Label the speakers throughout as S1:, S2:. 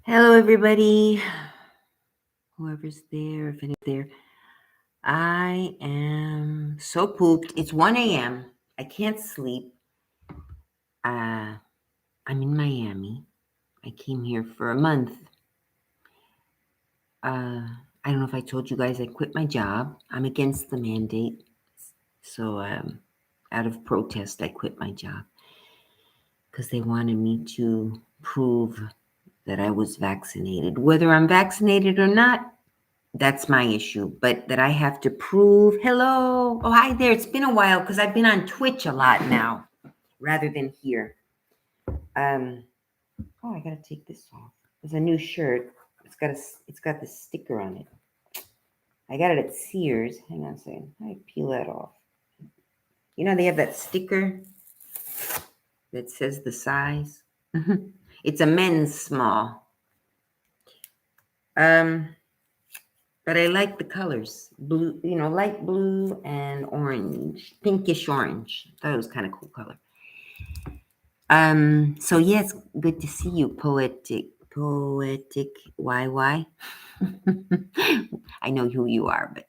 S1: Hello, everybody. Whoever's there, if anybody's there. I am so pooped. It's 1 a.m. I can't sleep. I'm in Miami. I came here for a month. I don't know if I told you guys I quit my job. I'm against the mandate. So, out of protest, I quit my job because they wanted me to prove that I was vaccinated. Whether I'm vaccinated or not, that's my issue, but that I have to prove. Hello. Oh, hi there. It's been a while because I've been on Twitch a lot now rather than here. Oh, I gotta take this off. There's a new shirt. It's got the sticker on it. I got it at Sears. Hang on a second. I peel that off. You know, they have that sticker that says the size. It's a men's small. But I like the colors. Blue, light blue and orange, pinkish orange. I thought it was kind of cool color. So yeah, it's good to see you, poetic YY. I know who you are, but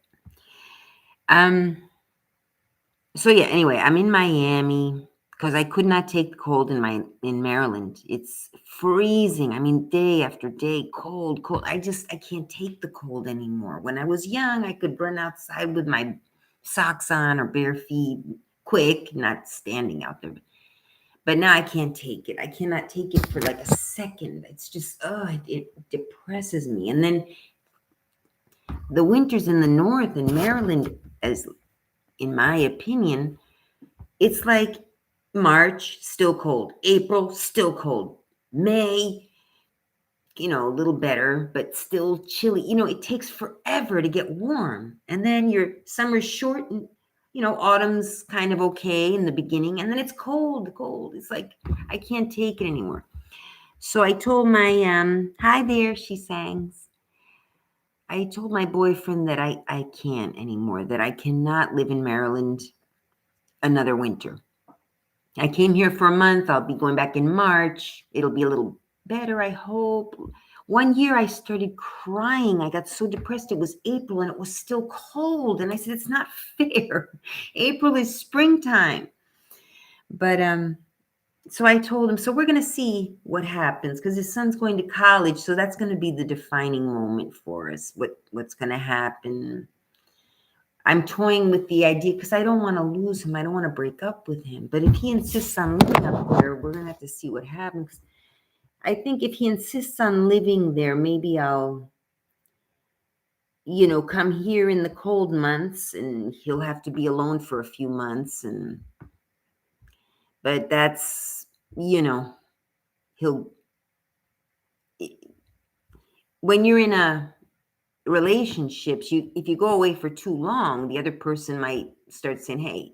S1: so yeah, anyway, I'm in Miami because I could not take the cold in Maryland. It's freezing. I mean, day after day, cold. I can't take the cold anymore. When I was young, I could run outside with my socks on or bare feet, quick, not standing out there. But now I can't take it. I cannot take it for like a second. It's just, it depresses me. And then the winters in the north in Maryland, as in my opinion, it's like March, still cold. April, still cold. May, a little better, but still chilly. It takes forever to get warm. And then your summer's short and, autumn's kind of okay in the beginning. And then it's cold. It's like, I can't take it anymore. So I told my, hi there, she sings. I told my boyfriend that I can't anymore, that I cannot live in Maryland another winter. I came here for a month. I'll be going back in March. It'll be a little better, I hope. One year I started crying. I got so depressed. It was April and it was still cold. And I said, it's not fair. April is springtime. But so I told him, so we're going to see what happens because his son's going to college. So that's going to be the defining moment for us, what's going to happen. I'm toying with the idea because I don't want to lose him. I don't want to break up with him. But if he insists on living up there, we're going to have to see what happens. I think if he insists on living there, maybe I'll, come here in the cold months and he'll have to be alone for a few months. But that's, he'll, when you're in a relationships, if you go away for too long, the other person might start saying, hey,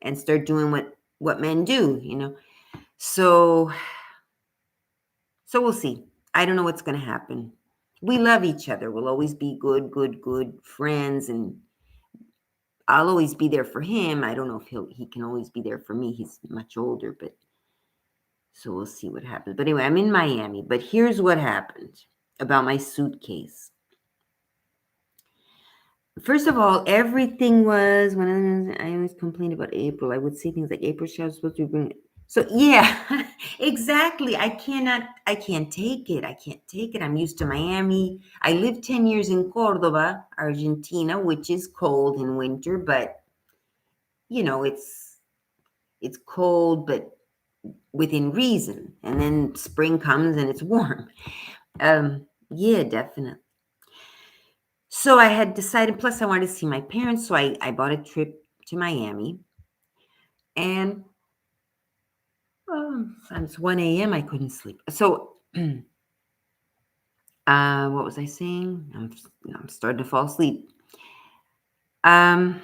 S1: and start doing what men do, so we'll see. I don't know what's going to happen. We love each other. We'll always be good friends, and I'll always be there for him. I don't know if he can always be there for me. He's much older, but so we'll see what happens. But anyway, I'm in Miami, but here's what happened about my suitcase. First of all, everything was when I always complained about April. I would say things like April showers supposed to bring it. So yeah, exactly. I can't take it. I can't take it. I'm used to Miami. I lived 10 years in Cordoba, Argentina, which is cold in winter, but it's cold, but within reason. And then spring comes and it's warm. Yeah, definitely. So I had decided, plus I wanted to see my parents, so I bought a trip to Miami. And it's 1 a.m. I couldn't sleep. So what was I saying? I'm starting to fall asleep. Bought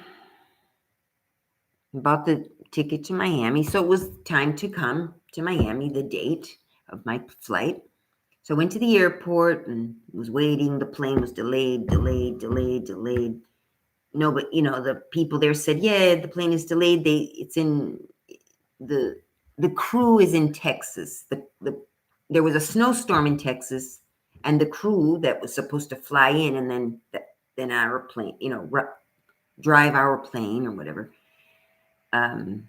S1: the ticket to Miami. So it was time to come to Miami, the date of my flight. So I went to the airport and was waiting. The plane was delayed. No, but the people there said, yeah, the plane is delayed. The crew is in Texas. The there was a snowstorm in Texas, and the crew that was supposed to fly in and then our plane, drive our plane or whatever, um,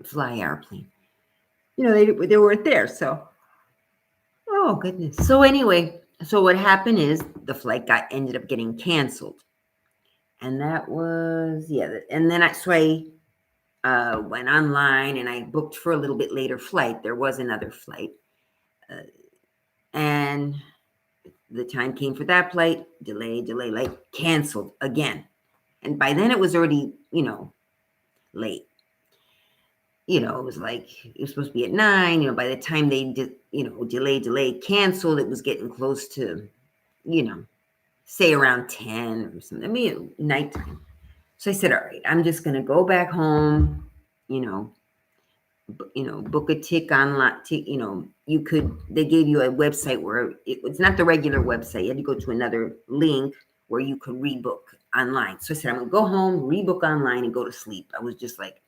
S1: fly our plane. They weren't there. So, oh goodness. So anyway, so what happened is the flight ended up getting canceled, and that was And then I went online and I booked for a little bit later flight. There was another flight, and the time came for that flight. Delay, like canceled again. And by then it was already, late. It was like it was supposed to be at 9. By the time they did, delay, canceled, it was getting close to, say around 10 or something. I mean, nighttime. So I said, all right, I'm just gonna go back home, book a tick online. They gave you a website where it's not the regular website. You had to go to another link where you could rebook online. So I said, I'm gonna go home, rebook online, and go to sleep. I was just like,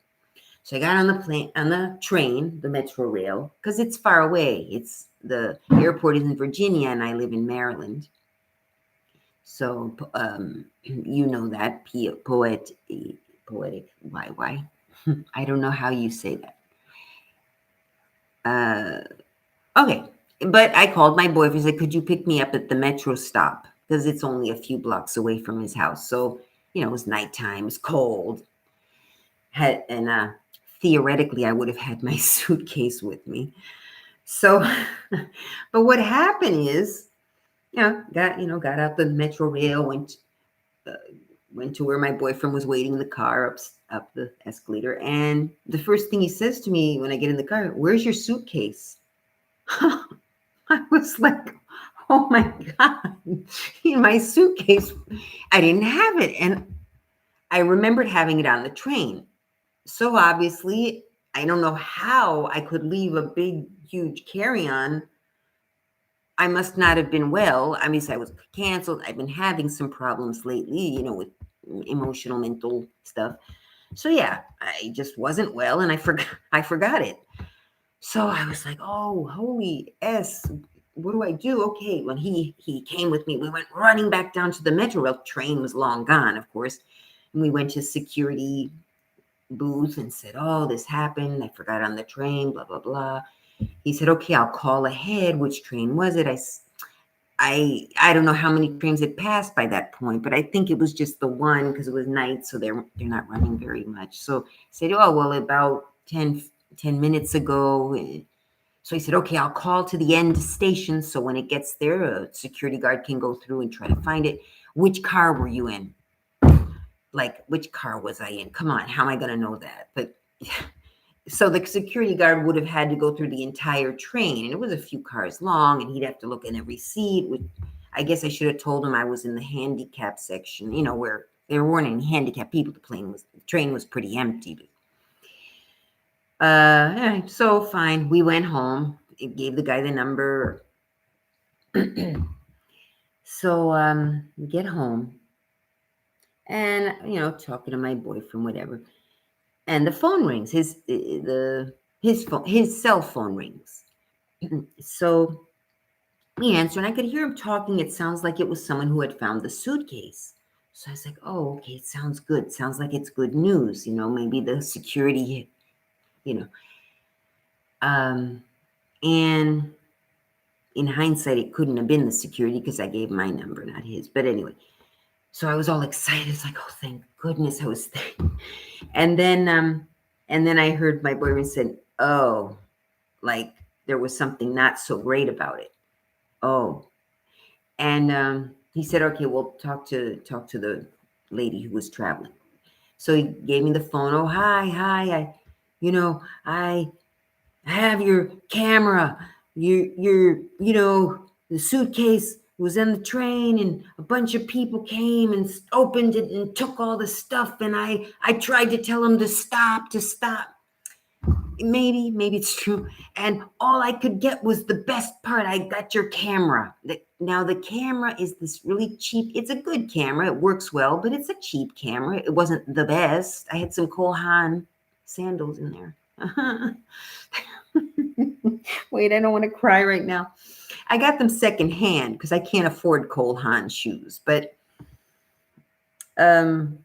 S1: so I got on the train, the Metro Rail, because it's far away. The airport is in Virginia, and I live in Maryland. So, you know that poetic YY. I don't know how you say that. Okay, but I called my boyfriend and said, could you pick me up at the Metro stop? Because it's only a few blocks away from his house. So, it was nighttime, it's cold. Theoretically, I would have had my suitcase with me. So, but what happened is, got out the Metro Rail, went to where my boyfriend was waiting in the car up the escalator, and the first thing he says to me when I get in the car, "Where's your suitcase?" I was like, "Oh my God, in my suitcase, I didn't have it," and I remembered having it on the train. So obviously, I don't know how I could leave a big, huge carry-on. I must not have been well. I mean, I was canceled. I've been having some problems lately, with emotional, mental stuff. So yeah, I just wasn't well, and I forgot it. So I was like, oh, holy S, what do I do? Okay, when he came with me, we went running back down to the Metro Rail. Train was long gone, of course. And we went to security booth and said, oh, this happened. I forgot on the train, blah, blah, blah. He said, okay, I'll call ahead. Which train was it? I don't know how many trains had passed by that point, but I think it was just the one because it was night, so they're not running very much. So I said, oh, well, about 10 minutes ago. So he said, okay, I'll call to the end station. So when it gets there, a security guard can go through and try to find it. Which car were you in? Like, which car was I in? Come on, how am I going to know that? But so the security guard would have had to go through the entire train, and it was a few cars long, and he'd have to look in every seat. I guess I should have told him I was in the handicap section, where there weren't any handicapped people. The train was pretty empty. So fine, we went home. It gave the guy the number. So we get home, and talking to my boyfriend, whatever, and the phone rings. His cell phone rings. So we answer, and I could hear him talking. It sounds like it was someone who had found the suitcase. So I was like, oh, okay, it sounds good. Sounds like it's good news. Maybe the security, and in hindsight, it couldn't have been the security because I gave my number, not his. But anyway, so I was all excited. It's like, oh, thank goodness I was thinking. And then I heard my boyfriend said, oh, like there was something not so great about it. Oh, and he said, okay, we'll talk to the lady who was traveling. So he gave me the phone. Oh, hi. I have your camera. The suitcase was in the train, and a bunch of people came and opened it and took all the stuff. And I tried to tell them to stop. Maybe it's true. And all I could get was the best part. I got your camera. Now the camera is this really cheap. It's a good camera. It works well, but it's a cheap camera. It wasn't the best. I had some Cole Haan sandals in there. Wait, I don't want to cry right now. I got them secondhand because I can't afford Cole Haan shoes, um,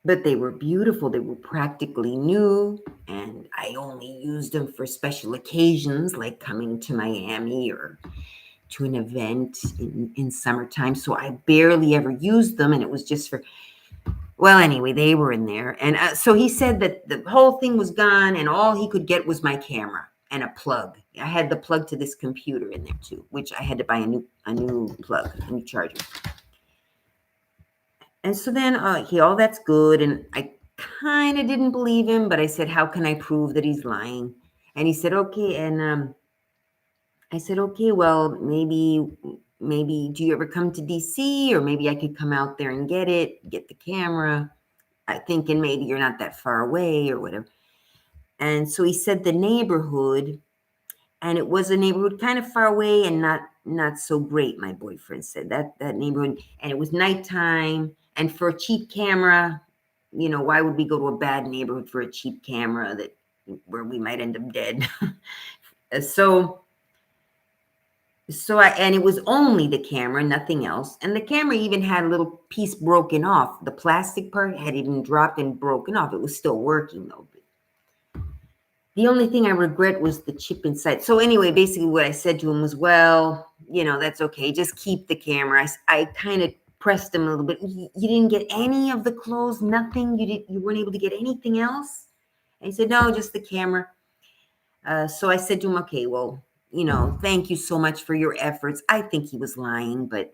S1: but they were beautiful. They were practically new, and I only used them for special occasions like coming to Miami or to an event in summertime. So I barely ever used them, and it was just for, well, anyway, they were in there. And so he said that the whole thing was gone, and all he could get was my camera and a plug. I had the plug to this computer in there too, which I had to buy a new plug, a new charger. And so then all that's good. And I kind of didn't believe him, but I said, how can I prove that he's lying? And he said, okay. And I said, okay, well, maybe, do you ever come to DC? Or maybe I could come out there and get the camera. I thinking maybe you're not that far away or whatever. And so he said the neighborhood, and it was a neighborhood kind of far away and not so great, my boyfriend said. That neighborhood, and it was nighttime, and for a cheap camera, why would we go to a bad neighborhood for a cheap camera where we might end up dead? And it was only the camera, nothing else. And the camera even had a little piece broken off. The plastic part had even dropped and broken off. It was still working though. The only thing I regret was the chip inside. So anyway, basically what I said to him was, well, that's okay. Just keep the camera. I kind of pressed him a little bit. You didn't get any of the clothes, nothing? You weren't able to get anything else? And he said, no, just the camera. So I said to him, okay, well, thank you so much for your efforts. I think he was lying, but,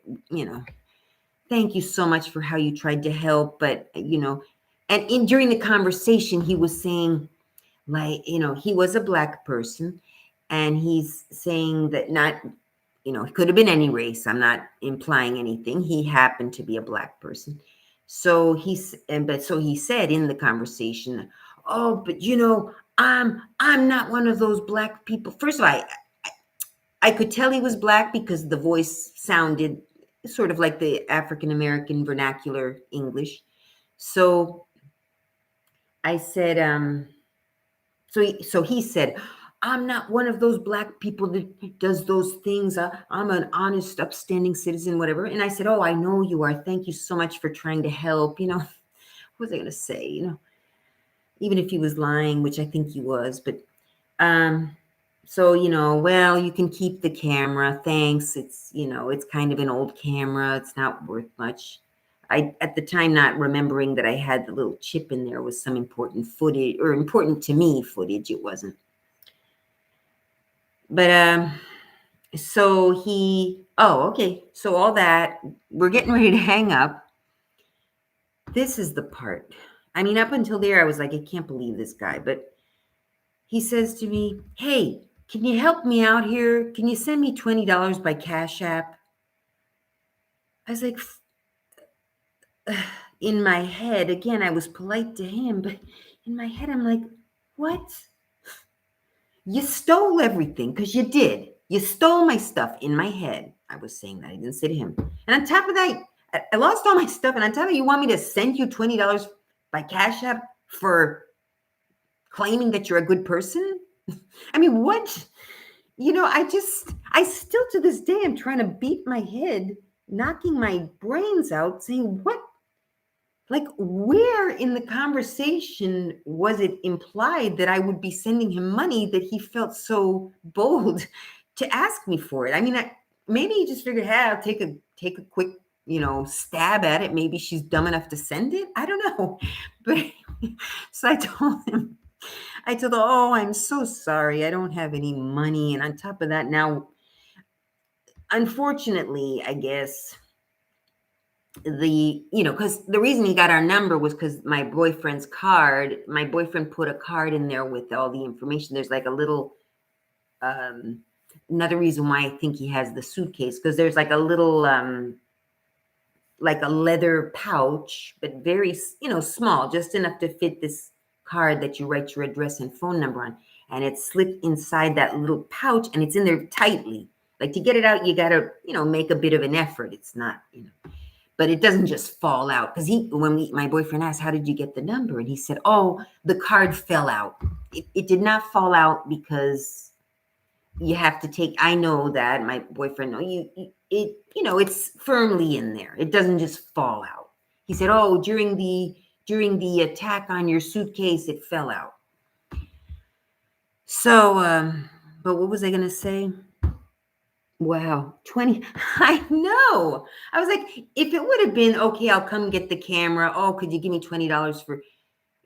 S1: thank you so much for how you tried to help. But, and during the conversation, he was saying, like, he was a Black person, and he's saying that it could have been any race. I'm not implying anything. He happened to be a Black person. So he said in the conversation, oh, but I'm not one of those Black people. First of all, I could tell he was Black because the voice sounded sort of like the African American vernacular English. So I said, so he said, I'm not one of those Black people that does those things. I'm an honest, upstanding citizen, whatever. And I said, oh, I know you are. Thank you so much for trying to help. What was I going to say? Even if he was lying, which I think he was. But so, well, you can keep the camera. Thanks. It's kind of an old camera. It's not worth much. I, at the time, not remembering that I had the little chip in there was some important footage, or important to me footage. It wasn't. But so okay. So all that, we're getting ready to hang up. This is the part. I mean, up until there, I was like, I can't believe this guy. But he says to me, hey, can you help me out here? Can you send me $20 by Cash App? I was like, in my head, again, I was polite to him, but in my head, I'm like, what? You stole everything, because you did. You stole my stuff. In my head, I was saying that. I didn't say to him. And on top of that, I lost all my stuff. And on top of that, you want me to send you $20 by Cash App for claiming that you're a good person? I mean, what? I still to this day, I'm trying to beat my head, knocking my brains out, saying, what? Like, where in the conversation was it implied that I would be sending him money that he felt so bold to ask me for it? I mean, maybe he just figured, hey, I'll take a quick, stab at it. Maybe she's dumb enough to send it. I don't know. But so I told him, oh, I'm so sorry. I don't have any money. And on top of that, now, unfortunately, I guess, because the reason he got our number was because my boyfriend put a card in there with all the information. There's like a little, another reason why I think he has the suitcase, because there's like a little, like a leather pouch, but very, small, just enough to fit this card that you write your address and phone number on. And it's slipped inside that little pouch, and it's in there tightly. Like, to get it out, you got to, make a bit of an effort. It's not, but it doesn't just fall out. Because my boyfriend asked, how did you get the number? And he said, oh, the card fell out. It did not fall out because you have to take, I know that my boyfriend, it's firmly in there. It doesn't just fall out. He said, oh, during the attack on your suitcase, it fell out. So, but what was I going to say? Wow, 20. I know. I was like, if it would have been, okay, I'll come get the camera. Oh, could you give me $20 for,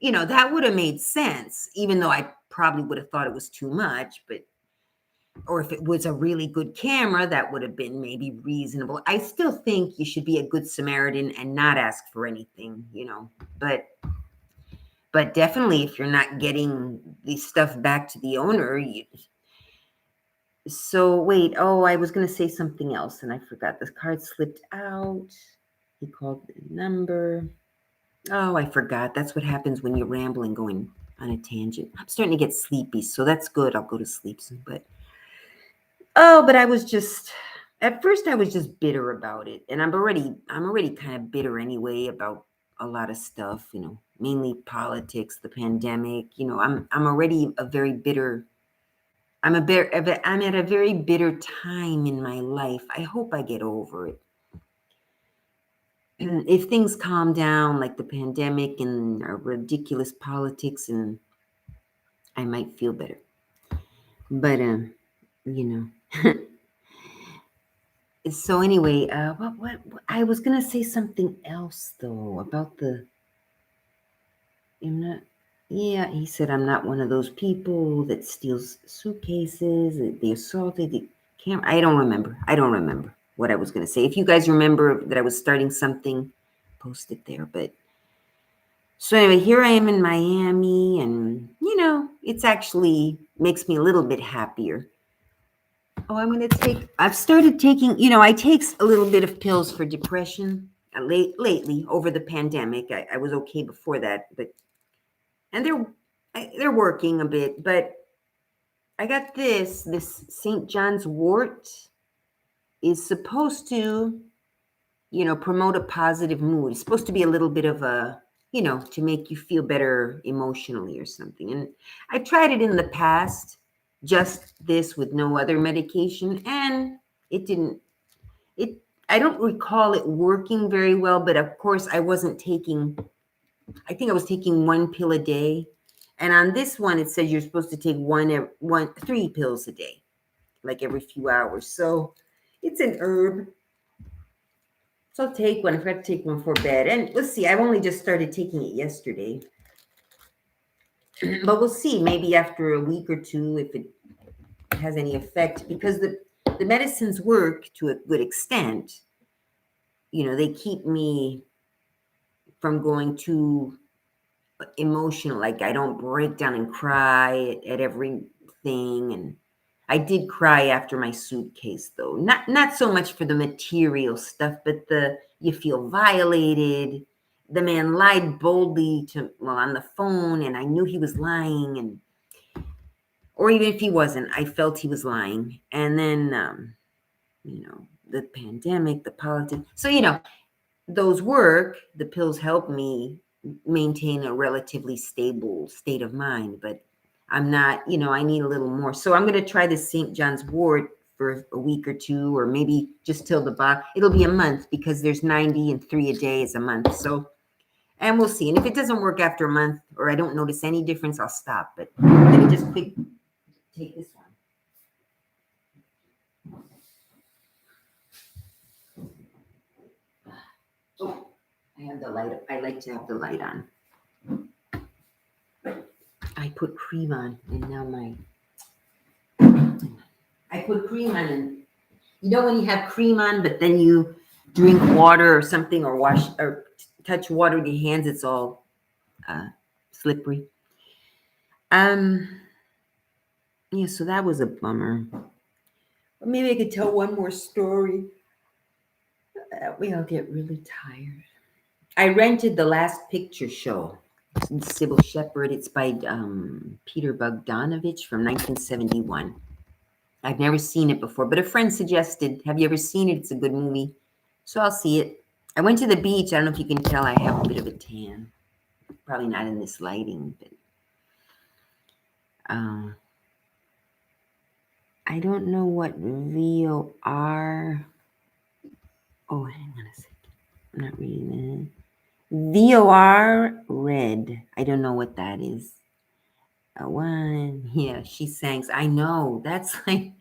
S1: that would have made sense, even though I probably would have thought it was too much. But, or if it was a really good camera, that would have been maybe reasonable. I still think you should be a good Samaritan and not ask for anything, but definitely if you're not getting the stuff back to the owner, so wait, I was going to say something else and I forgot. The card slipped out. He called the number. Oh, I forgot. That's what happens when you're rambling, going on a tangent. I'm starting to get sleepy, so that's good. I'll go to sleep soon. But I was just, at first I was just bitter about it. And I'm already kind of bitter anyway about a lot of stuff, mainly politics, the pandemic. I'm already a very bitter. I'm at a very bitter time in my life. I hope I get over it. If things calm down, like the pandemic and our ridiculous politics, and I might feel better. But So anyway, what I was gonna say something else though about the. I'm not. Yeah, he said I'm not one of those people that steals suitcases. They assaulted the camera. I don't remember what I was going to say. If you guys remember that I was starting something, post it there. But so anyway, here I am in Miami, and it's actually makes me a little bit happier. Oh, I've started taking. I take a little bit of pills for depression lately over the pandemic. I was okay before that, but. And they're working a bit, but I got this St. John's wort is supposed to, promote a positive mood. It's supposed to be a little bit of a, to make you feel better emotionally or something. And I tried it in the past, just this with no other medication, and I don't recall it working very well, but of course I think I was taking 1 pill a day. And on this one, it says you're supposed to take 3 pills a day, like every few hours. So it's an herb. So I'll take one. I forgot to take one for bed. And let's see, I've only just started taking it yesterday. But we'll see, maybe after a week or two, if it has any effect. Because the medicines work to a good extent. They keep me from going too emotional, like I don't break down and cry at everything. And I did cry after my suitcase, though, not so much for the material stuff, but you feel violated. The man lied boldly on the phone, and I knew he was lying, or even if he wasn't, I felt he was lying. And then the pandemic, the politics, so those work. The pills help me maintain a relatively stable state of mind, but I'm not, I need a little more. So I'm going to try this St. John's wort for a week or two, or maybe just till the box. It'll be a month because there's 90 and 3 a day is a month. So, and we'll see. And if it doesn't work after a month or I don't notice any difference, I'll stop. But let me just quick take this one. Oh, I have the light. I like to have the light on. I put cream on, and now I put cream on, and when you have cream on, but then you drink water or something, or wash or touch water with your hands, it's all slippery. Yeah, so that was a bummer. But maybe I could tell one more story. That way I'll get really tired. I rented The Last Picture Show. It's Sybil Shepherd. It's by Peter Bogdanovich from 1971. I've never seen it before, but a friend suggested, have you ever seen it? It's a good movie. So I'll see it. I went to the beach. I don't know if you can tell I have a bit of a tan. Probably not in this lighting, but I don't know what VOR. Oh, hang on a second. I'm not reading that. VOR red. I don't know what that is. One. Yeah, she sings. I know. That's like,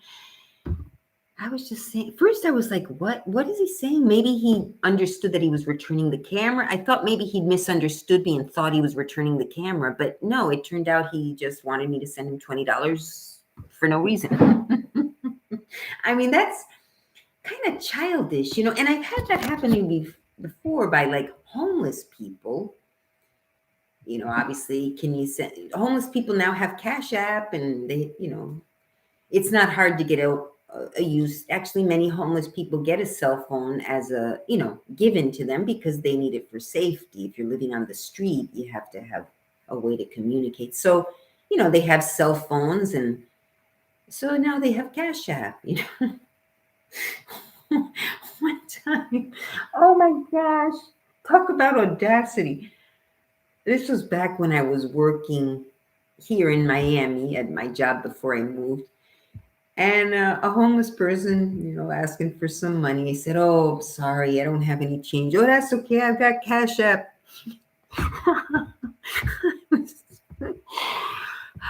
S1: I was just saying, first I was like, what is he saying? Maybe he understood that he was returning the camera. I thought maybe he'd misunderstood me and thought he was returning the camera, but no, it turned out he just wanted me to send him $20 for no reason. I mean, that's kind of childish, and I've had that happen to me before by like homeless people. Obviously, can you send homeless people now have Cash App and they, it's not hard to get a use. Actually, many homeless people get a cell phone as given to them because they need it for safety. If you're living on the street, you have to have a way to communicate. So, they have cell phones, and so now they have Cash App, One time, oh my gosh, talk about audacity. This was back when I was working here in Miami at my job before I moved. And a homeless person, asking for some money. He said, "Oh, sorry, I don't have any change." "Oh, that's okay. I've got Cash App."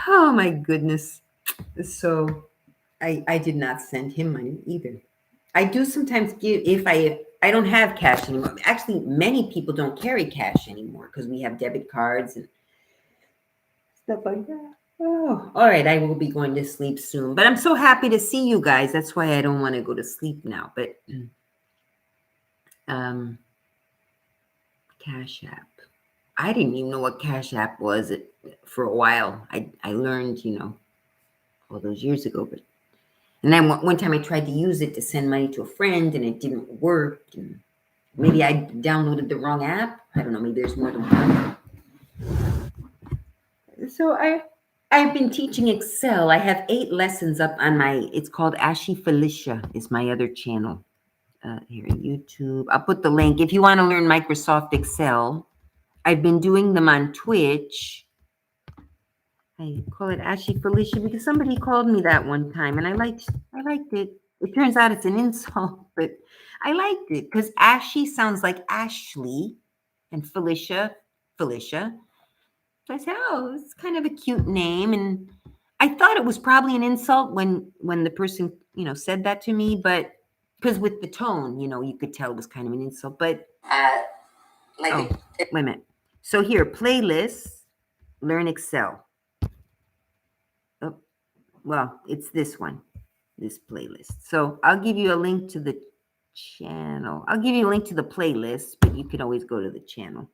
S1: Oh my goodness. So I did not send him money either. I do sometimes give if I don't have cash anymore. Actually, many people don't carry cash anymore because we have debit cards and stuff like that. Oh, all right. I will be going to sleep soon, but I'm so happy to see you guys. That's why I don't want to go to sleep now. But Cash App. I didn't even know what Cash App was for a while. I learned, all those years ago. But and then one time I tried to use it to send money to a friend, and it didn't work. And maybe I downloaded the wrong app. I don't know. Maybe there's more than one. So I've been teaching Excel. I have 8 lessons up on it's called Ashy Felicia is my other channel here on YouTube. I'll put the link. If you want to learn Microsoft Excel, I've been doing them on Twitch. I call it Ashy Felicia because somebody called me that one time and I liked it. It turns out it's an insult, but I liked it because Ashy sounds like Ashley and Felicia. So I said, "Oh, it's kind of a cute name." And I thought it was probably an insult when the person, said that to me, but because with the tone, you could tell it was kind of an insult. But wait a minute. So here, playlists, learn Excel. Oh, well, it's this one, this playlist. So I'll give you a link to the channel. I'll give you a link to the playlist, but you can always go to the channel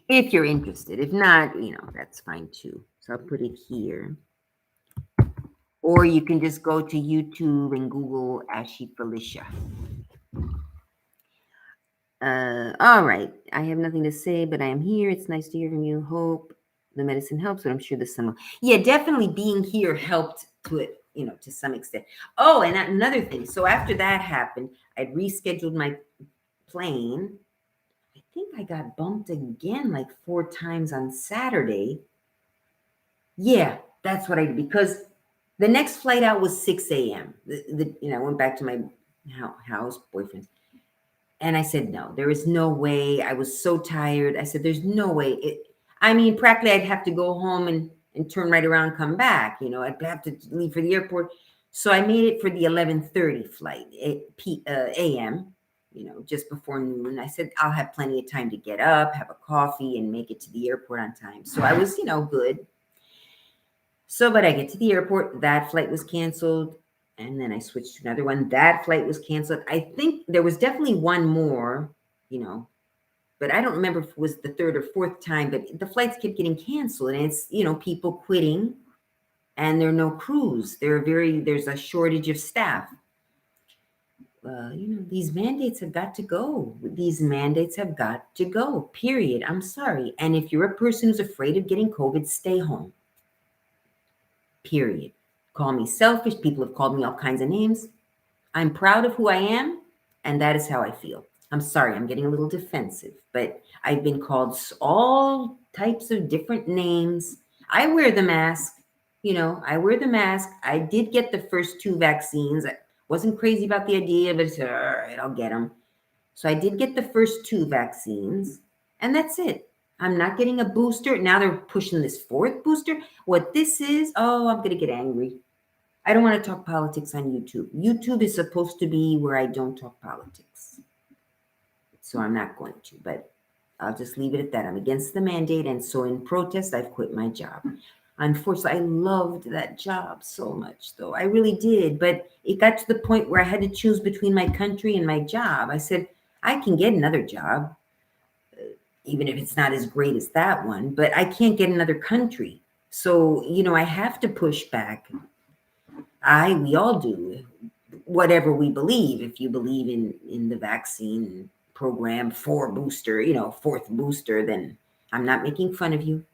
S1: if you're interested. If not, that's fine too. So I'll put it here. Or you can just go to YouTube and Google Ashy Felicia. All right. I have nothing to say, but I am here. It's nice to hear from you. Hope the medicine helps, but I'm sure the sun will. Yeah, definitely being here helped to it, to some extent. Oh, and another thing. So after that happened, I'd rescheduled my plane. I think I got bumped again like 4 times on Saturday. Yeah, that's what I did because the next flight out was 6 a.m. I went back to my house, boyfriend. And I said, no, there is no way. I was so tired. I said, there's no way. Practically I'd have to go home and turn right around and come back. I'd have to leave for the airport. So I made it for the 11:30 flight, a.m., just before noon. I said, I'll have plenty of time to get up, have a coffee, and make it to the airport on time. So I was, good. So, but I get to the airport, that flight was canceled. And then I switched to another one. That flight was canceled. I think there was definitely one more, but I don't remember if it was the 3rd or 4th time, but the flights kept getting canceled. And it's, people quitting and there are no crews. There's a shortage of staff. These mandates have got to go. These mandates have got to go, period. I'm sorry. And if you're a person who's afraid of getting COVID, stay home. Period. Call me selfish. People have called me all kinds of names. I'm proud of who I am, And that is how I feel. I'm sorry, I'm getting a little defensive, but I've been called all types of different names. I wear the mask. I wear the mask. I did get the first 2 vaccines. I wasn't crazy about the idea, but it's all right, I'll get them. So I did get the first 2 vaccines, and that's it. I'm not getting a booster. Now they're pushing this 4th booster. What this is, I'm going to get angry. I don't want to talk politics on YouTube. YouTube is supposed to be where I don't talk politics. So I'm not going to, but I'll just leave it at that. I'm against the mandate, and so in protest, I've quit my job. Unfortunately, I loved that job so much, though. I really did, but it got to the point where I had to choose between my country and my job. I said, I can get another job, even if it's not as great as that one, but I can't get another country. So, I have to push back. We all do, whatever we believe. If you believe in the vaccine program, 4th booster, then I'm not making fun of you.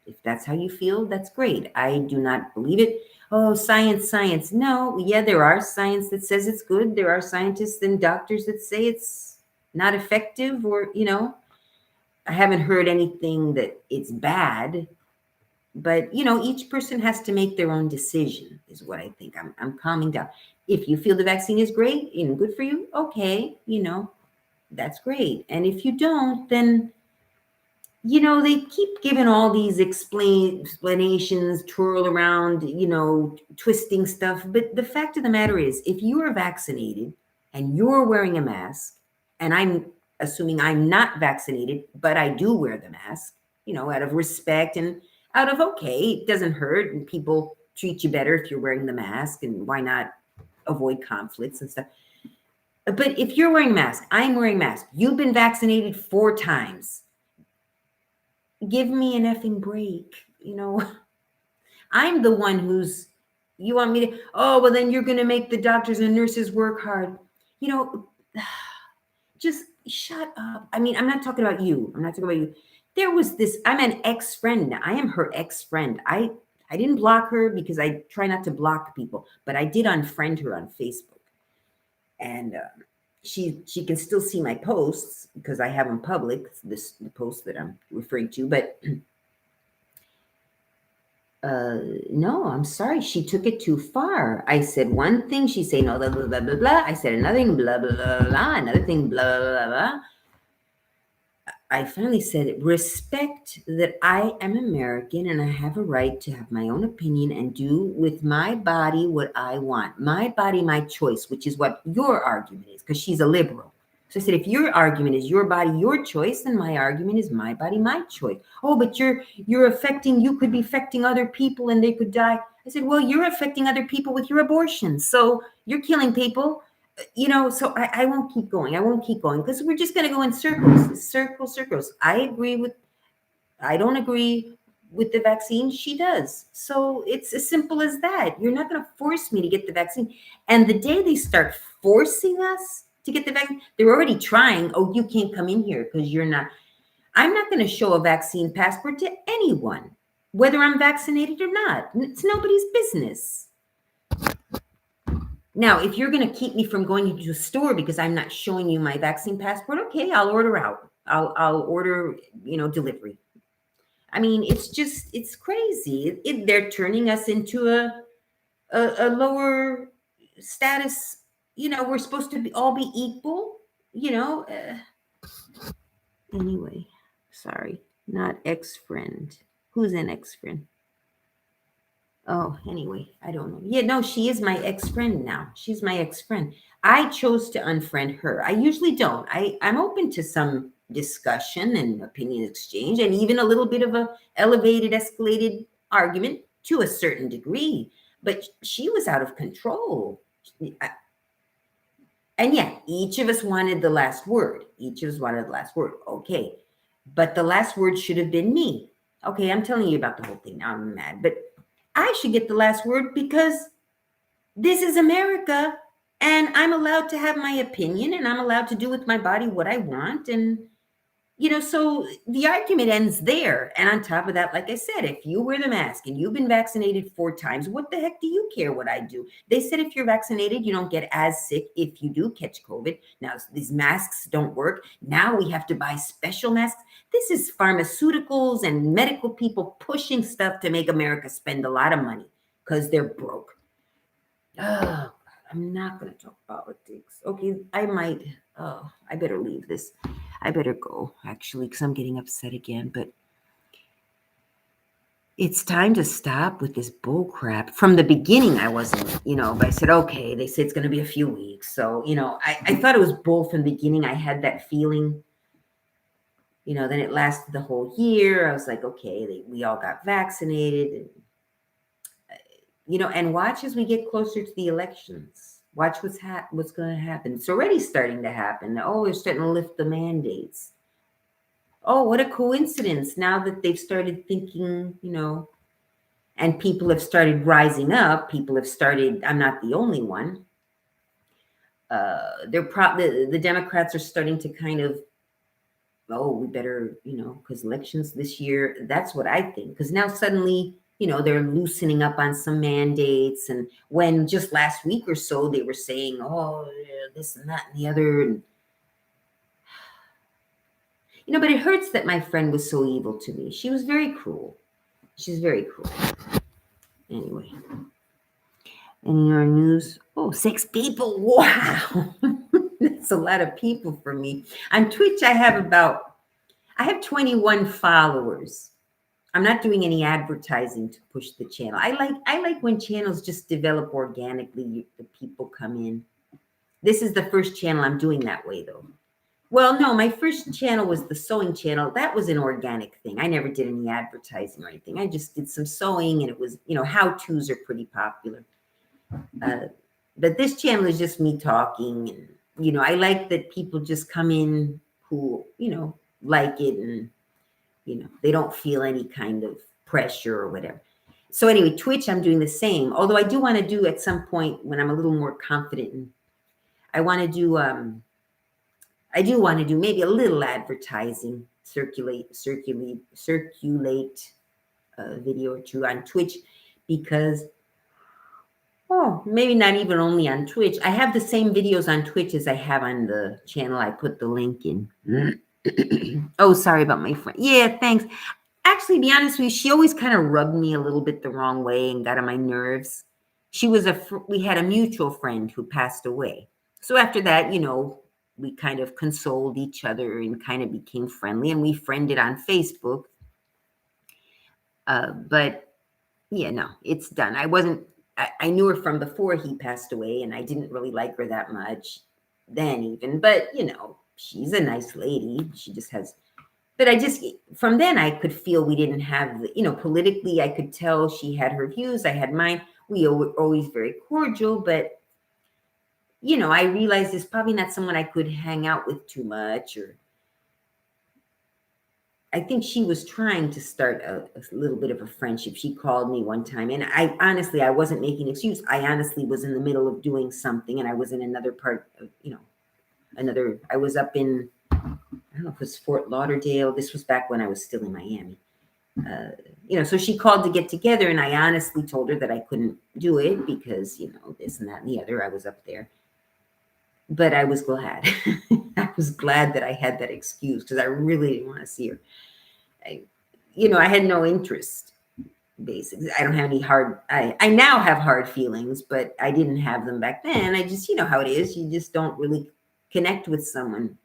S1: If that's how you feel, that's great. I do not believe it. Oh, science. No, yeah, there are science that says it's good. There are scientists and doctors that say it's not effective, or, I haven't heard anything that it's bad. But, each person has to make their own decision, is what I think. I'm calming down. If you feel the vaccine is great and good for you, okay, that's great. And if you don't, then, they keep giving all these explanations, twirl around, twisting stuff. But the fact of the matter is, if you are vaccinated and you're wearing a mask, and I'm assuming I'm not vaccinated, but I do wear the mask, out of respect and out of, okay, it doesn't hurt, and people treat you better if you're wearing the mask, and why not avoid conflicts and stuff. But if you're wearing a mask, I'm wearing a mask, you've been vaccinated 4 times. Give me an effing break. I'm the one you want me to, well, then you're going to make the doctors and nurses work hard. Just shut up. I mean, I'm not talking about you. There was this, I'm an ex-friend. I am her ex-friend. I didn't block her because I try not to block people, but I did unfriend her on Facebook. And she can still see my posts because I have them public, the post that I'm referring to. But no, I'm sorry. She took it too far. I said one thing, she said no, blah, blah, blah, blah, blah. I said another thing, blah, blah, blah, blah, another thing, blah, blah, blah, blah. I finally said, respect that I am American and I have a right to have my own opinion and do with my body what I want. My body, my choice, which is what your argument is, because she's a liberal. So I said, if your argument is your body, your choice, then my argument is my body, my choice. Oh, but you could be affecting other people and they could die. I said, well, you're affecting other people with your abortion. So you're killing people. So I won't keep going. Because we're just going to go in circles. I don't agree with the vaccine. She does. So it's as simple as that. You're not going to force me to get the vaccine. And the day they start forcing us to get the vaccine, they're already trying. Oh, you can't come in here because you're not. I'm not going to show a vaccine passport to anyone, whether I'm vaccinated or not. It's nobody's business. Now, if you're going to keep me from going into a store because I'm not showing you my vaccine passport, okay, I'll order out. I'll order, delivery. I mean, it's crazy. They're turning us into a lower status. We're supposed to all be equal. Anyway, sorry, not ex-friend. Who's an ex-friend? Oh, anyway, I don't know. Yeah, no, she is my ex-friend now. She's my ex-friend. I chose to unfriend her. I usually don't. I'm open to some discussion and opinion exchange and even a little bit of a elevated, escalated argument to a certain degree. But she was out of control. And yeah, each of us wanted the last word. Okay. But the last word should have been me. Okay, I'm telling you about the whole thing. Now I'm mad. But I should get the last word because this is America and I'm allowed to have my opinion and I'm allowed to do with my body what I want. And So the argument ends there. And on top of that, like I said, if you wear the mask and you've been vaccinated 4 times, what the heck do you care what I do? They said if you're vaccinated, you don't get as sick if you do catch COVID. Now, these masks don't work. Now we have to buy special masks. This is pharmaceuticals and medical people pushing stuff to make America spend a lot of money because they're broke. Oh, I'm not going to talk politics. Okay, I better leave this. I better go, actually, because I'm getting upset again. But it's time to stop with this bull crap. From the beginning, I wasn't, but I said, okay, they said it's going to be a few weeks. So, I thought it was bull from the beginning. I had that feeling, then it lasted the whole year. I was like, okay, we all got vaccinated. And watch as we get closer to the elections. Watch what's going to happen. It's already starting to happen. Oh, they're starting to lift the mandates. Oh, what a coincidence. Now that they've started thinking, and people have started rising up, I'm not the only one. The Democrats are starting to kind of, we better, because elections this year, that's what I think. Because now suddenly, they're loosening up on some mandates. And when just last week or so, they were saying, this and that and the other. And, but it hurts that my friend was so evil to me. She was very cruel. She's very cruel. Anyway. In your news, 6 people. Wow. That's a lot of people for me. On Twitch, I have 21 followers. I'm not doing any advertising to push the channel. I like when channels just develop organically. The people come in. This is the first channel I'm doing that way, though. Well, no, my first channel was the sewing channel. That was an organic thing. I never did any advertising or anything. I just did some sewing, and it was, how-tos are pretty popular. But this channel is just me talking, and, I like that people just come in who, like it, and they don't feel any kind of pressure or whatever. So anyway, Twitch, I'm doing the same. Although I do want to do at some point when I'm a little more confident, and I want to do, I do want to do maybe a little advertising, circulate a video or two on Twitch, because, maybe not even only on Twitch. I have the same videos on Twitch as I have on the channel I put the link in. Oh, sorry about my friend. Yeah, thanks. Actually, to be honest with you, she always kind of rubbed me a little bit the wrong way and got on my nerves. We had a mutual friend who passed away. So after that, we kind of consoled each other and kind of became friendly, and we friended on Facebook. But yeah, no, it's done. I knew her from before he passed away, and I didn't really like her that much then even, but she's a nice lady. She just has, but from then I could feel we didn't have politically, I could tell she had her views, I had mine. We were always very cordial, but I realized it's probably not someone I could hang out with too much, or I think she was trying to start a little bit of a friendship. She called me one time, and I wasn't making an excuse. I honestly was in the middle of doing something, and I was in another part of, I was up in, I don't know if it was Fort Lauderdale. This was back when I was still in Miami. So she called to get together, and I honestly told her that I couldn't do it because, this and that and the other. I was up there. But I was glad. I was glad that I had that excuse, because I really didn't want to see her. I had no interest, basically. I don't have any I now have hard feelings, but I didn't have them back then. I just, how it is. You just don't really connect with someone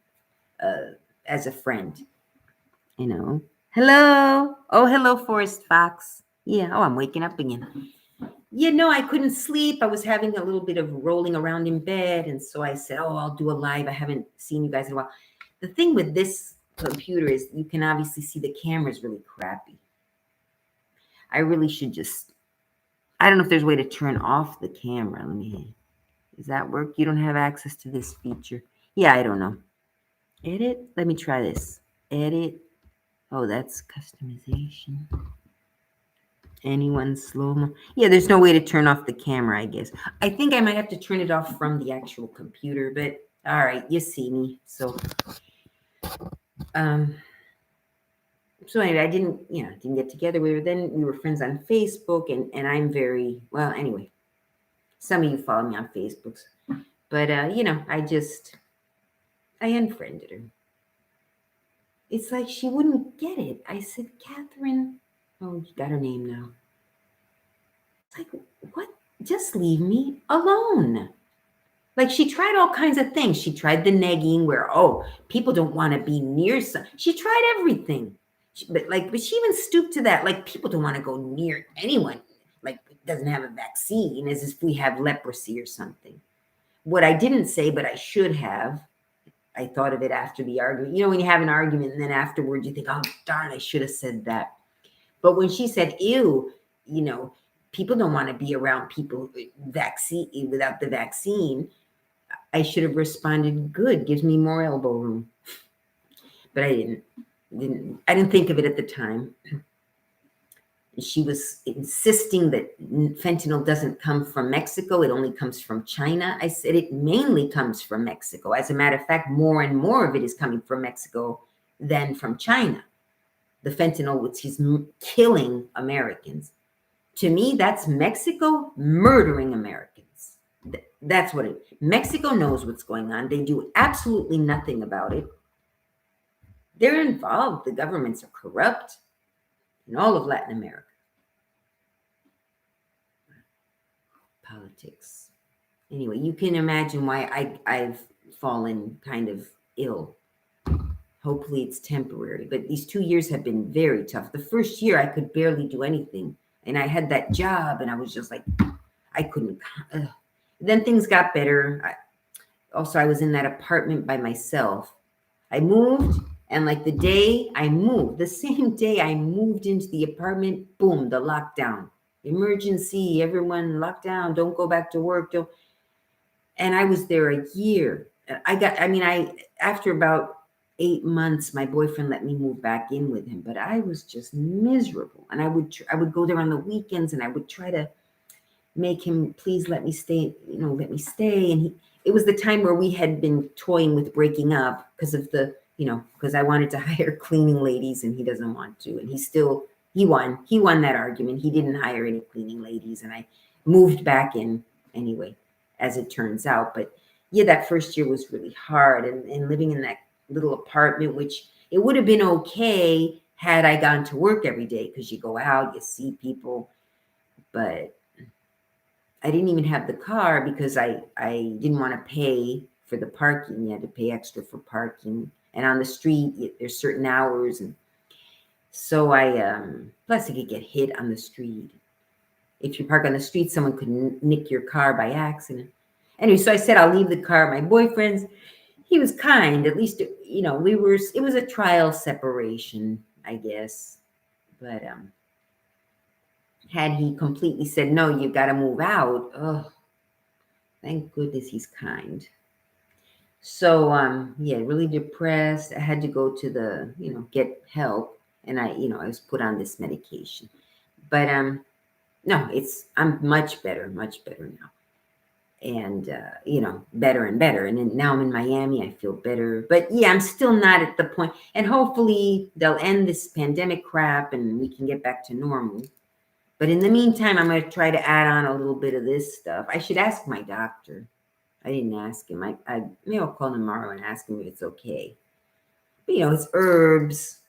S1: as a friend, Hello. Oh, hello, Forest Fox. Yeah. Oh, I'm waking up again. I couldn't sleep. I was having a little bit of rolling around in bed. And so I said, I'll do a live. I haven't seen you guys in a while. The thing with this computer is you can obviously see the camera is really crappy. I really should I don't know if there's a way to turn off the camera. Does that work? You don't have access to this feature. Yeah, I don't know. Edit. Let me try this. Edit. Oh, that's customization. Anyone slow-mo? Yeah, there's no way to turn off the camera, I guess. I think I might have to turn it off from the actual computer, but all right, you see me. So, So anyway, I didn't get together with her. Then we were friends on Facebook, and I'm very well. Anyway, some of you follow me on Facebook, but I unfriended her. It's like she wouldn't get it. I said, Catherine, oh, you got her name now. It's like, what? Just leave me alone. Like she tried all kinds of things. She tried the negging where, oh, people don't want to be near some. She tried everything. But she even stooped to that. Like people don't want to go near anyone. Like doesn't have a vaccine, as if we have leprosy or something. What I didn't say, but I should have, I thought of it after the argument. When you have an argument and then afterwards you think, oh, darn, I should have said that. But when she said, ew, people don't want to be around people without the vaccine, I should have responded, good, gives me more elbow room. But I didn't think of it at the time. She was insisting that fentanyl doesn't come from Mexico. It only comes from China. I said it mainly comes from Mexico. As a matter of fact, more and more of it is coming from Mexico than from China. The fentanyl, which is killing Americans. To me, that's Mexico murdering Americans. That's what it is. Mexico knows what's going on. They do absolutely nothing about it. They're involved. The governments are corrupt in all of Latin America. Politics. Anyway, you can imagine why I've fallen kind of ill. Hopefully it's temporary, but these 2 years have been very tough. The first year I could barely do anything, and I had that job, and I was just like, I couldn't. Then things got better. I was in that apartment by myself. I moved, and like the day I moved, the same day I moved into the apartment, boom, the lockdown. Emergency, everyone locked down, don't go back to work. And I was there a year. After about 8 months, my boyfriend let me move back in with him, but I was just miserable. And I would go there on the weekends, and I would try to make him please let me stay. And it was the time where we had been toying with breaking up because of because I wanted to hire cleaning ladies, and he doesn't want to. And he won that argument. He didn't hire any cleaning ladies, and I moved back in anyway, as it turns out. But yeah, that first year was really hard, and living in that little apartment, which it would have been okay had I gone to work every day, because you go out, you see people, but I didn't even have the car because I didn't want to pay for the parking. You had to pay extra for parking, and on the street there's certain hours, and so plus you could get hit on the street. If you park on the street, someone could nick your car by accident. Anyway, so I said I'll leave the car at my boyfriend's. He was kind. At least, it was a trial separation, I guess. But had he completely said, no, you got to move out, oh, thank goodness he's kind. So, really depressed. I had to go to get help. And I was put on this medication. But no, I'm much better now. And better and better, and then now I'm in Miami, I feel better, but yeah, I'm still not at the point, and hopefully they'll end this pandemic crap and we can get back to normal. But in the meantime, I'm going to try to add on a little bit of this stuff. I should ask my doctor. I didn't ask him. Maybe I'll call tomorrow and ask him if it's okay. But it's herbs.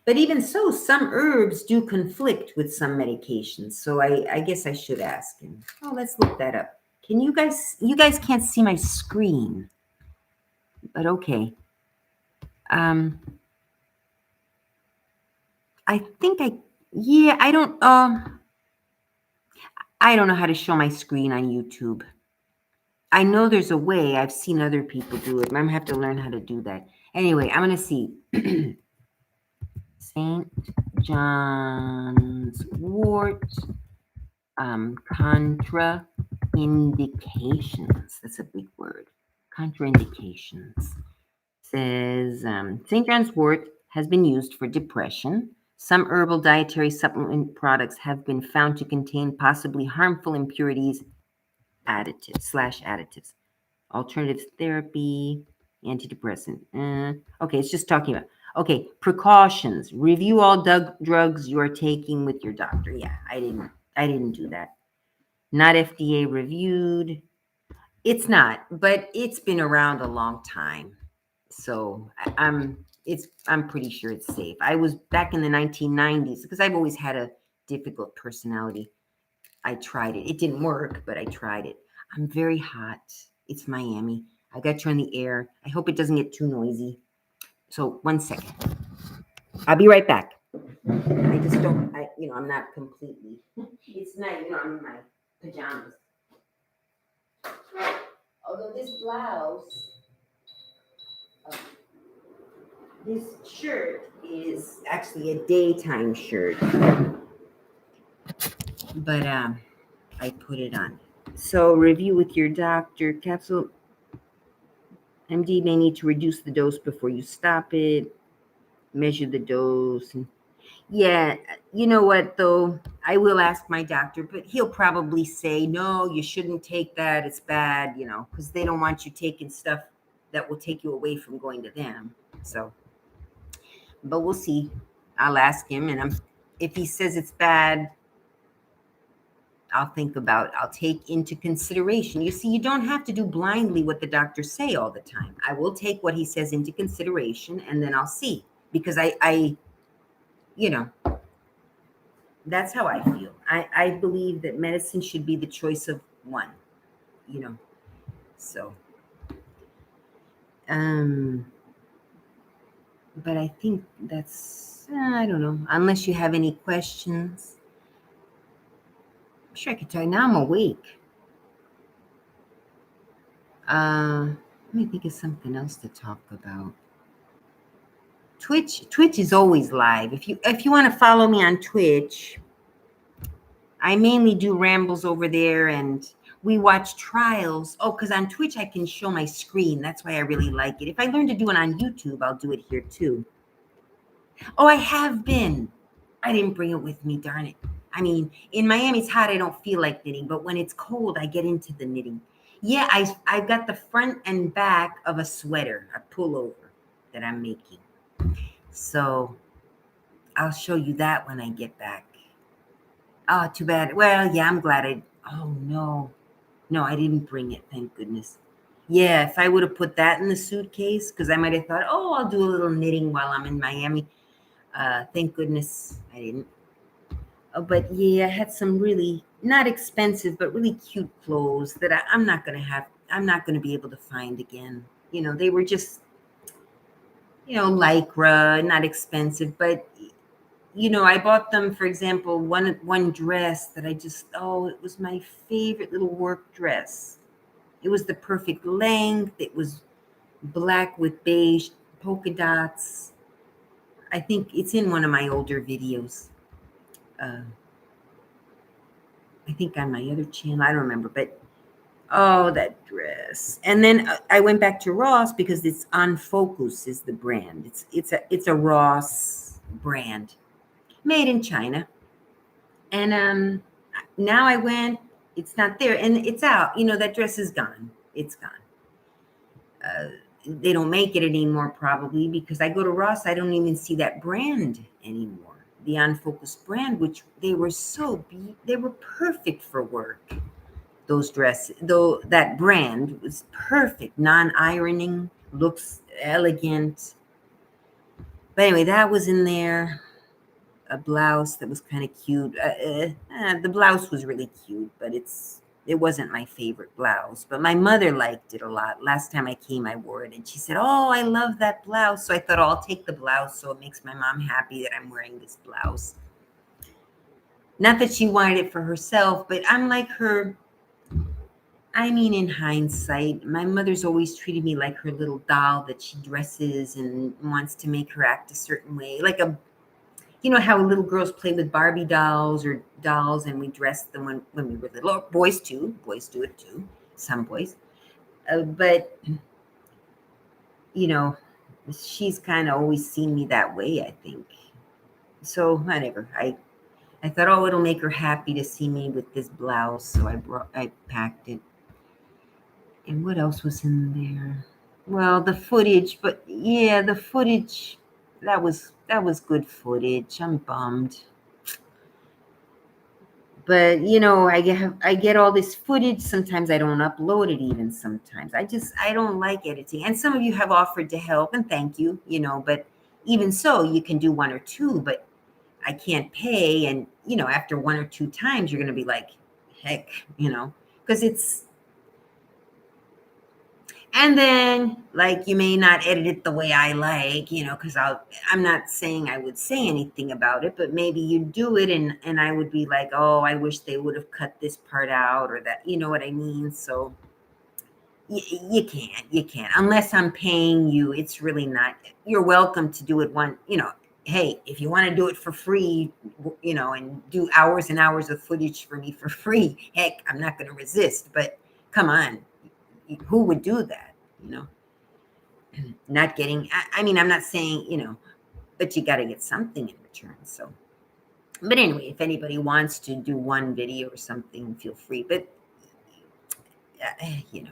S1: But even so, some herbs do conflict with some medications, so I guess I should ask him. Oh, let's look that up. Can you guys can't see my screen, but okay. I think I don't know how to show my screen on YouTube. I know there's a way. I've seen other people do it, but I'm gonna have to learn how to do that. Anyway, I'm gonna see. St. John's wort, contraindications. That's a big word. Contraindications. Says St. John's wort has been used for depression. Some herbal dietary supplement products have been found to contain possibly harmful impurities, additives. Alternative therapy, antidepressant. Okay, it's just talking about. Okay, precautions. Review all drugs you are taking with your doctor. Yeah, I didn't do that. Not FDA reviewed. It's not, but it's been around a long time. So I'm pretty sure it's safe. I was back in the 1990s because I've always had a difficult personality. I tried it. It didn't work, but I tried it. I'm very hot. It's Miami. I got you on the air. I hope it doesn't get too noisy. So 1 second. I'll be right back. I just don't. I'm not completely. It's night. I'm in my pajamas. Although this blouse, uh, this shirt is actually a daytime shirt, but I put it on. So review with your doctor. Capsule MD may need to reduce the dose before you stop it. Measure the dose. Yeah, you know what though? I will ask my doctor, but he'll probably say, no, you shouldn't take that. It's bad, because they don't want you taking stuff that will take you away from going to them. So, but we'll see. I'll ask him, and if he says it's bad, I'll take into consideration. You see, you don't have to do blindly what the doctors say all the time. I will take what he says into consideration, and then I'll see, because I you know, that's how I feel. I believe that medicine should be the choice of one, you know. So, um, but I think I don't know. Unless you have any questions, I'm sure I could tell you. Now I'm awake. Let me think of something else to talk about. Twitch is always live. If you want to follow me on Twitch, I mainly do rambles over there, and we watch trials. Oh, because on Twitch I can show my screen. That's why I really like it. If I learn to do it on YouTube, I'll do it here too. Oh, I have been. I didn't bring it with me, darn it. I mean, in Miami it's hot, I don't feel like knitting, but when it's cold, I get into the knitting. Yeah, I've got the front and back of a sweater, a pullover that I'm making. So I'll show you that when I get back. Oh, too bad. Well, yeah, I'm glad oh no. No, I didn't bring it, thank goodness. Yeah, if I would have put that in the suitcase, because I might have thought, oh, I'll do a little knitting while I'm in Miami. Thank goodness I didn't. Oh, but yeah, I had some really not expensive, but really cute clothes that I'm not gonna have. I'm not gonna be able to find again. They were just, lycra, not expensive, but I bought them, for example, one dress that it was my favorite little work dress. It was the perfect length. It was black with beige polka dots. I think it's in one of my older videos. Uh, I think on my other channel. I don't remember, but oh, that dress. And then I went back to Ross because it's On Focus is the brand. It's a Ross brand made in China. And now I went. It's not there, and it's out. That dress is gone. It's gone. Uh, they don't make it anymore, probably because I go to Ross. I don't even see that brand anymore. The Unfocused brand, which they were they were perfect for work. Those dresses, though, that brand was perfect. Non-ironing, looks elegant. But anyway, that was in there. A blouse that was kind of cute. The blouse was really cute, but it wasn't my favorite blouse. But my mother liked it a lot. Last time I came, I wore it, and she said, "Oh, I love that blouse." So I thought, "Oh, I'll take the blouse." So it makes my mom happy that I'm wearing this blouse. Not that she wanted it for herself, but I'm like her. I mean, in hindsight, my mother's always treated me like her little doll that she dresses and wants to make her act a certain way, like how little girls play with Barbie dolls or dolls, and we dressed them when we were little. Or boys too. Boys do it too. Some boys. But, you know, she's kind of always seen me that way, I think. So whatever. I thought, oh, it'll make her happy to see me with this blouse. So I packed it. And what else was in there? Well, the footage, but yeah, the footage that was good footage. I'm bummed. But I get all this footage. Sometimes I don't upload it even sometimes. I don't like editing. And some of you have offered to help, and thank you, but even so, you can do one or two, but I can't pay. And after one or two times, you're going to be like, heck, because it's. And then, like, you may not edit it the way I like, because I'm not saying I would say anything about it, but maybe you do it and I would be like, oh, I wish they would have cut this part out or that, you know what I mean? So you can't, unless I'm paying you. It's really not, you're welcome to do it hey, if you want to do it for free, and do hours and hours of footage for me for free, heck, I'm not going to resist, but come on, who would do that? Not getting, I mean, I'm not saying, but you got to get something in return. So, but anyway, if anybody wants to do one video or something, feel free. But, you know,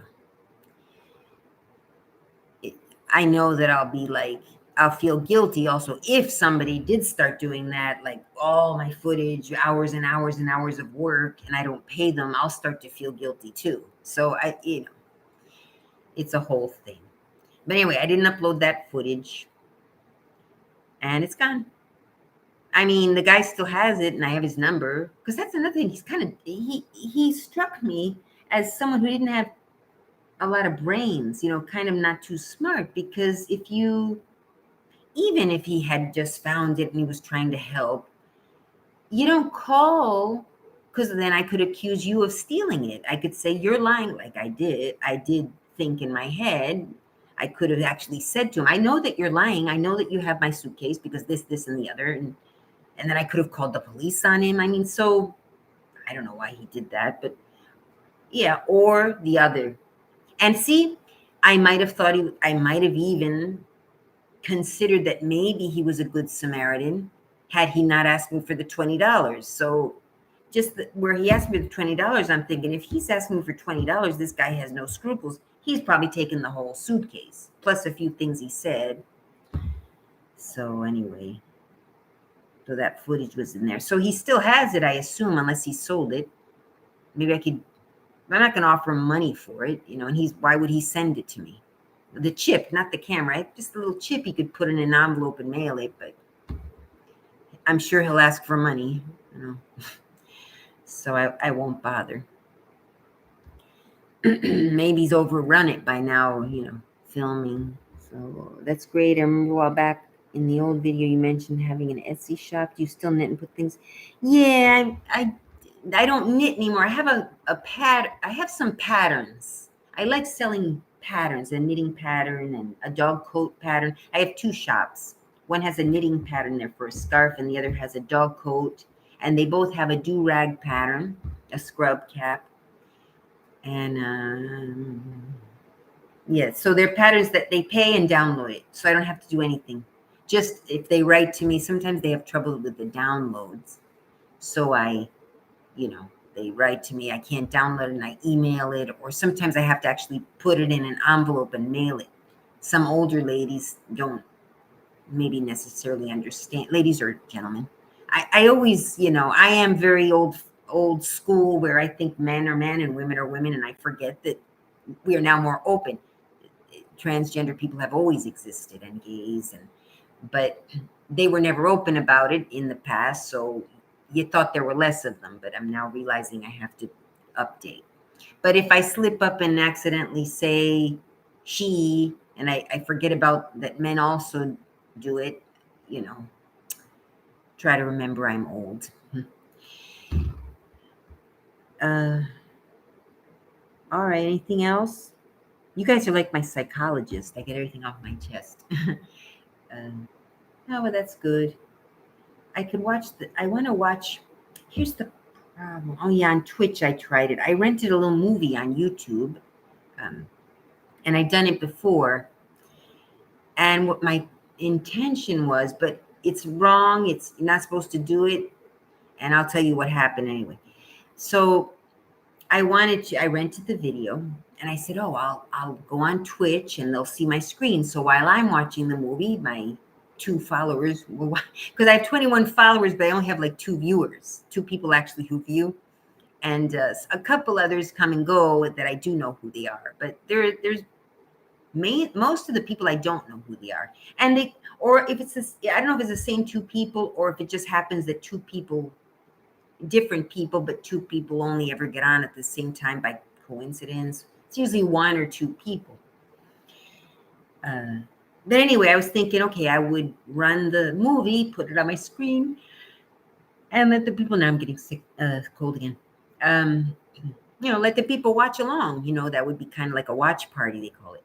S1: I know that I'll feel guilty also if somebody did start doing that, like all my footage, hours and hours and hours of work, and I don't pay them, I'll start to feel guilty too. So it's a whole thing. But anyway, I didn't upload that footage and it's gone. I mean, the guy still has it and I have his number, because that's another thing. He struck me as someone who didn't have a lot of brains, kind of not too smart, because even if he had just found it and he was trying to help, you don't call, because then I could accuse you of stealing it. I could say you're lying, like I did. I did think in my head. I could have actually said to him, I know that you're lying. I know that you have my suitcase because this, and the other. And then I could have called the police on him. I mean, so I don't know why he did that, but yeah, or the other. And see, I might have even considered that maybe he was a good Samaritan had he not asked me for the $20. So just where he asked me the $20, I'm thinking, if he's asking me for $20, this guy has no scruples. He's probably taken the whole suitcase, plus a few things he said. So anyway, so that footage was in there. So he still has it, I assume, unless he sold it. Maybe I'm not going to offer him money for it, and why would he send it to me? The chip, not the camera, just a little chip he could put in an envelope and mail it, but I'm sure he'll ask for money, so I won't bother. Maybe he's overrun it by now, filming. So that's great. I remember a while back in the old video you mentioned having an Etsy shop. Do you still knit and put things? Yeah, I don't knit anymore. I have I have some patterns. I like selling patterns, a knitting pattern and a dog coat pattern. I have two shops. One has a knitting pattern there for a scarf, and the other has a dog coat. And they both have a do-rag pattern, a scrub cap. And yeah, so they're patterns that they pay and download it. So I don't have to do anything. Just if they write to me, sometimes they have trouble with the downloads. So they write to me, I can't download it, and I email it, or sometimes I have to actually put it in an envelope and mail it. Some older ladies don't maybe necessarily understand, ladies or gentlemen. I always, I am very old school, where I think men are men and women are women, and I forget that we are now more open. Transgender people have always existed, and gays, but they were never open about it in the past, so you thought there were less of them, but I'm now realizing I have to update. But if I slip up and accidentally say she, and I forget about that men also do it, try to remember I'm old. All right, anything else? You guys are like my psychologist. I get everything off my chest. Oh, well, that's good. I want to watch, here's the problem. Oh yeah, on Twitch I tried it. I rented a little movie on YouTube, and I'd done it before. And what my intention was, but it's wrong. You're not supposed to do it. And I'll tell you what happened anyway. So I rented the video, and I said, oh, I'll go on Twitch and they'll see my screen. So while I'm watching the movie, my 2 followers. Because I have 21 followers, but I only have like 2 viewers, 2 people actually who view. And a couple others come and go that I do know who they are. But there's most of the people I don't know who they are. And they, or if it's this, I don't know if it's the same 2 people or if it just happens that 2 people, different people, but 2 people only ever get on at the same time by coincidence. It's usually 1 or 2 people. But anyway, I was thinking, okay, I would run the movie, put it on my screen, and let the people. Now I'm getting sick, cold again. Let the people watch along. That would be kind of like a watch party, they call it.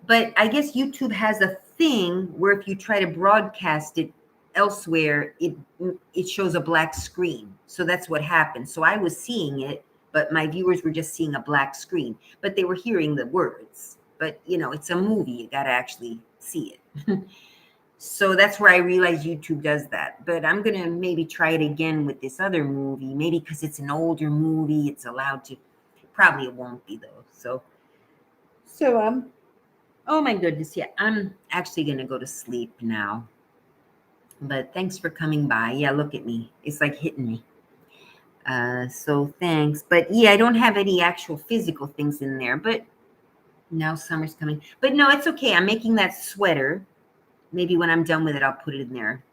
S1: But I guess YouTube has a thing where if you try to broadcast it elsewhere, it shows a black screen. So that's what happened. So I was seeing it, but my viewers were just seeing a black screen, but they were hearing the words. But it's a movie, you got to actually see it. So that's where I realized YouTube does that. But I'm gonna maybe try it again with this other movie, maybe because it's an older movie, it's allowed to. Probably it won't be though. So oh my goodness, yeah, I'm actually gonna go to sleep now. But thanks for coming by. Yeah, look at me, it's like hitting me. So thanks. But yeah, I don't have any actual physical things in there, but now summer's coming. But no, it's okay. I'm making that sweater. Maybe when I'm done with it, I'll put it in there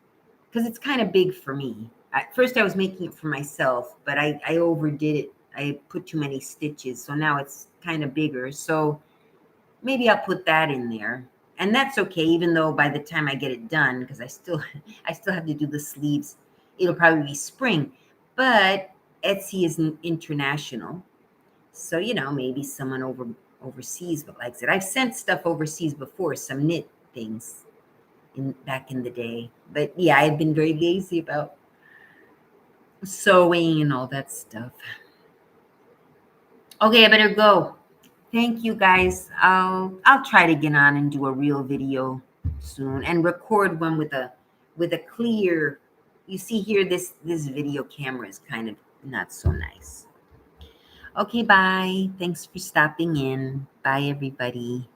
S1: because it's kind of big for me. At first, I was making it for myself, but I overdid it. I put too many stitches, so now it's kind of bigger. So maybe I'll put that in there, and that's okay. Even though by the time I get it done, because I still have to do the sleeves, it'll probably be spring. But Etsy is international, so maybe someone overseas but likes it. I've sent stuff overseas before, some knit things back in the day. But yeah, I've been very lazy about sewing and all that stuff. Okay, I better go. Thank you guys. I'll try to get on and do a real video soon and record one with a clear. You see here, this video camera is kind of not so nice. Okay, bye. Thanks for stopping in. Bye, everybody.